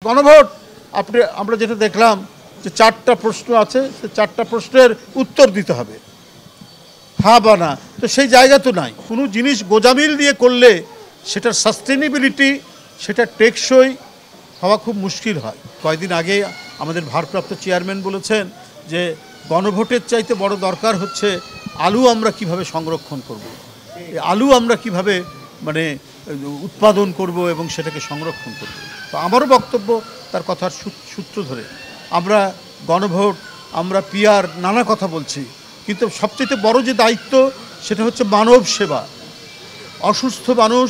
গণভোট আমরা যেটা দেখলাম যে 4টা প্রশ্ন আছে, সেই 4টা প্রশ্নের উত্তর দিতে হবে, হ্যাঁ বা না। তো সেই জায়গা তো নাই। কোনো জিনিস গোজামিল দিয়ে করলে সেটার সাস্টেনেবিলিটি, সেটা টেকসই হওয়া খুব মুশকিল হয়। কয়েকদিন আগে আমাদের ভারপ্রাপ্ত চেয়ারম্যান বলেছেন যে গণভোটের চাইতে বড় দরকার হচ্ছে আলু আমরা কিভাবে সংরক্ষণ করব, আলু আমরা কিভাবে উৎপাদন করব এবং সেটাকে সংরক্ষণ করব। তো আমারও বক্তব্য তার কথার সূত্র ধরে আমরা গণভোট, আমরা পিআর, নানা কথা বলছি, কিন্তু সবচেয়ে বড় যে দায়িত্ব সেটা হচ্ছে মানব সেবা। অসুস্থ মানুষ,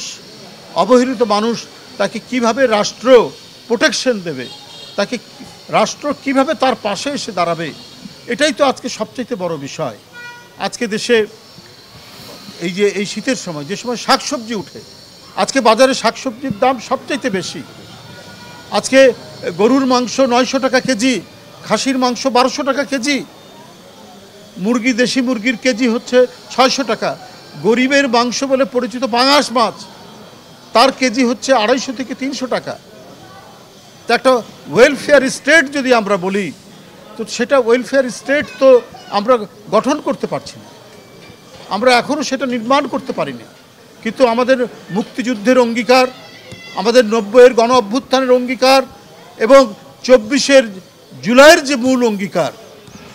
অবহেলিত মানুষ, তাকে কিভাবে রাষ্ট্র প্রোটেকশন দেবে, তাকে রাষ্ট্র কিভাবে তার পাশে এসে দাঁড়াবে, এটাই তো আজকে সবচেয়ে বড় বিষয়। আজকে দেশে এই শীতের সময়, যে সময় শাকসবজি উঠে, আজকে বাজারে শাকসবজির দাম সবচেয়ে বেশি। আজকে গরুর মাংস 900 টাকা কেজি, খাসির মাংস 1200 টাকা কেজি, মুরগি, দেশি মুরগির কেজি হচ্ছে 600 টাকা। গরিবের মাংস বলে পরিচিত পাঙাশ মাছ, তার কেজি হচ্ছে 250 থেকে 300 টাকা। তো একটা ওয়েলফেয়ার স্টেট যদি আমরা বলি, তো সেটা ওয়েলফেয়ার স্টেট তো আমরা গঠন করতে পারছি না, আমরা এখনও সেটা নির্মাণ করতে পারিনি। কিন্তু আমাদের মুক্তিযুদ্ধের অঙ্গীকার, আমাদের 90-এর গণ অভ্যুত্থানের অঙ্গীকার এবং 24শে জুলাইয়ের যে মূল অঙ্গীকার,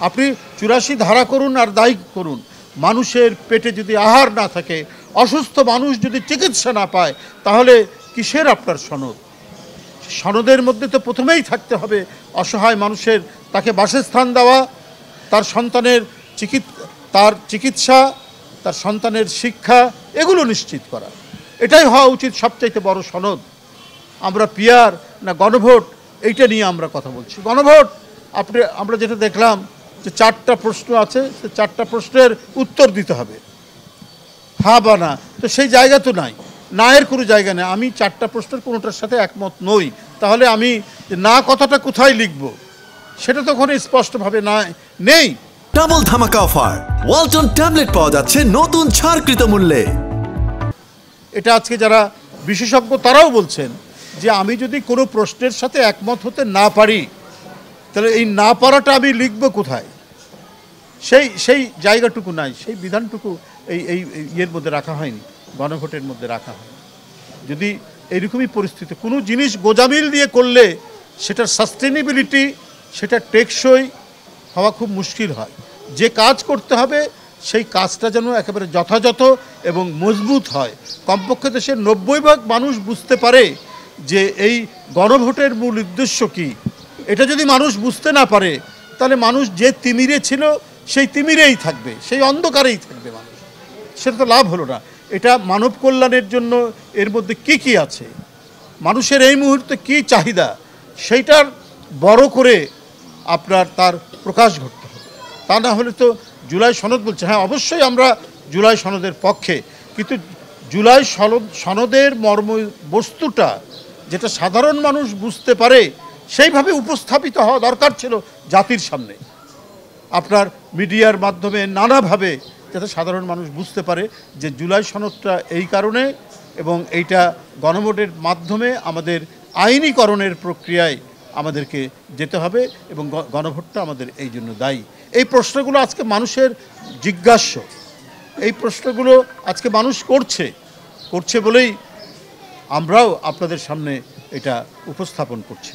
আপনি 84 ধারা করুন আর দায়ী করুন, মানুষের পেটে যদি আহার না থাকে, অসুস্থ মানুষ যদি চিকিৎসা না পায়, তাহলে কিসের আপনার সনদ? সনদের মধ্যে তো প্রথমেই থাকতে হবে অসহায় মানুষের, তাকে বাসস্থান দেওয়া, তার সন্তানের চিকিৎসা, তার সন্তানের শিক্ষা, এগুলো নিশ্চিত করা। এটাই হওয়া উচিত সবচাইতে বড় সনদ। আমরা পিআর না গণভোট, এইটা নিয়ে আমরা কথা বলছি। গণভোট আমরা যেটা দেখলাম যে 4টা প্রশ্ন আছে, সেই 4টা প্রশ্নের উত্তর দিতে হবে, হ্যাঁ বা না। তো সেই জায়গা তো নাই, নায়ের কোনো জায়গা নেই। আমি 4টা প্রশ্নের কোনোটার সাথে একমত নই, তাহলে আমি না কথাটা কোথায় লিখব সেটা তো ওখানে স্পষ্টভাবে নেই। ডাবল ধামাকা অফার, ওয়ালটন ট্যাবলেট পাওয়া যাচ্ছে নতুন ছাড়কৃত মূল্যে। এটা আজকে যারা বিশেষজ্ঞ তারাও বলছেন যে আমি যদি কোনো প্রশ্নের সাথে একমত হতে না পারি, তাহলে এই না পারাটা আমি লিখব কোথায়? সেই জায়গাটুকু নাই, সেই বিধানটুকু এই ইয়ের মধ্যে রাখা হয়নি, গণভোটের মধ্যে রাখা হয়। যদি এইরকমই পরিস্থিতি, কোনো জিনিস গোজামিল দিয়ে করলে সেটার সাস্টেনেবিলিটি, সেটা টেকসই হওয়া খুব মুশকিল হয়। যে কাজ করতে হবে সেই কাজটা যেন একেবারে যথাযথ এবং মজবুত হয়। কমপক্ষে দেশের 90% মানুষ বুঝতে পারে যে এই গণভোটের মূল উদ্দেশ্য কী। এটা যদি মানুষ বুঝতে না পারে, তাহলে মানুষ যে তিমিরে ছিল সেই তিমিরেই থাকবে, সেই অন্ধকারেই থাকবে মানুষ, সেটা তো লাভ হলো না। এটা মানব কল্যাণের জন্য এর মধ্যে কি আছে, মানুষের এই মুহূর্তে কি চাহিদা, সেইটার বড় করে তার প্রকাশ ঘটতে হবে। তা না হলে তো জুলাই সনদ বলছে, হ্যাঁ অবশ্যই আমরা জুলাই সনদের পক্ষে, কিন্তু জুলাই সনদের মর্ম বস্তুটা যেটা সাধারণ মানুষ বুঝতে পারে সেইভাবে উপস্থাপিত হওয়া দরকার ছিল জাতির সামনে, আপনার মিডিয়ার মাধ্যমে নানাভাবে, যাতে সাধারণ মানুষ বুঝতে পারে যে জুলাই সনদটা এই কারণে, এবং এইটা গণভোটের মাধ্যমে আমাদের আইনীকরণের প্রক্রিয়ায় আমাদেরকে যেতে হবে, এবং গণভোটটা আমাদের এই জন্য দায়ী। এই প্রশ্নগুলো আজকে মানুষের জিজ্ঞাস্য, এই প্রশ্নগুলো আজকে মানুষ করছে বলেই আমরাও আপনাদের সামনে এটা উপস্থাপন করছি।